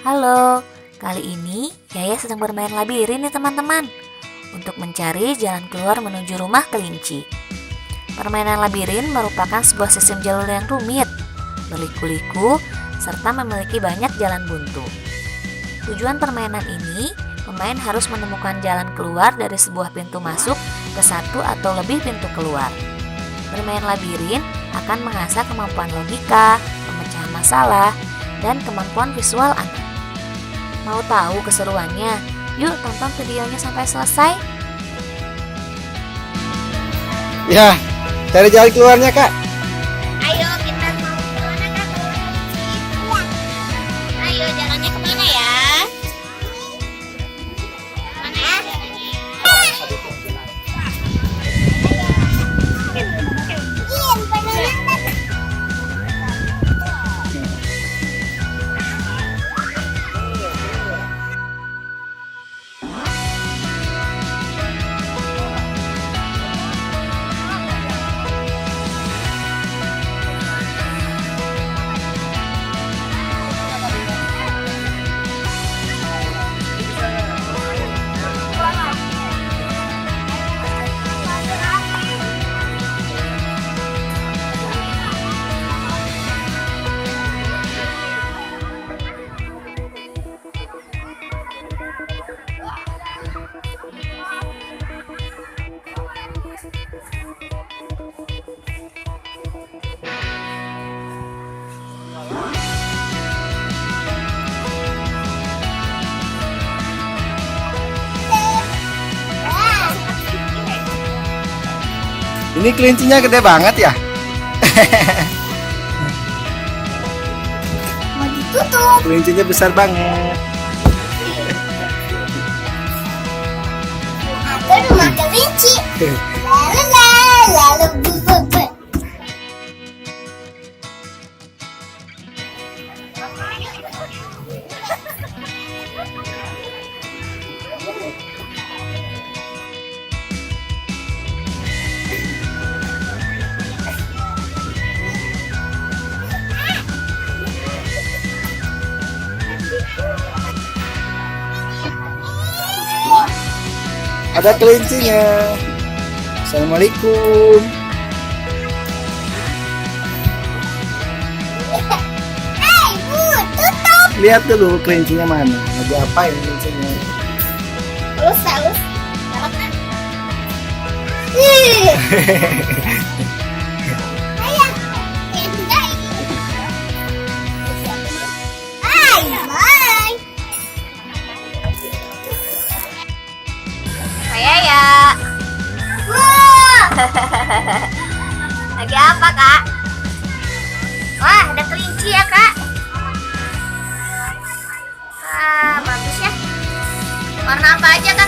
Halo, kali ini Yaya sedang bermain labirin nih teman-teman, untuk mencari jalan keluar menuju rumah kelinci. Permainan labirin merupakan sebuah sistem jalur yang rumit, berliku-liku, serta memiliki banyak jalan buntu. Tujuan permainan ini, pemain harus menemukan jalan keluar dari sebuah pintu masuk ke satu atau lebih pintu keluar. Bermain labirin akan mengasah kemampuan logika, pemecahan masalah, dan kemampuan visual anak. Mau tahu keseruannya? Yuk tonton videonya sampai selesai. Ya, cari jalan keluarnya, Kak. Ayo kita mau kemana Kak? Ayo jalannya kemana ya? Mana jalannya? Ini kelincinya gede banget ya. Mau ditutup. Kelincinya besar banget. Ada rumah kelinci. Lalu lalu bu. Ada kelincinya. Assalamualaikum. Bu, tutup. Lihat dulu kelincinya mana. Lagi apa ini kelincinya? Halus. Dapat kan? Ayo, pindah ini. Bye. Saya ya. Wow. Lagi apa Kak? Wah, ada kelinci ya Kak? Bagus ya. Warna apa aja Kak?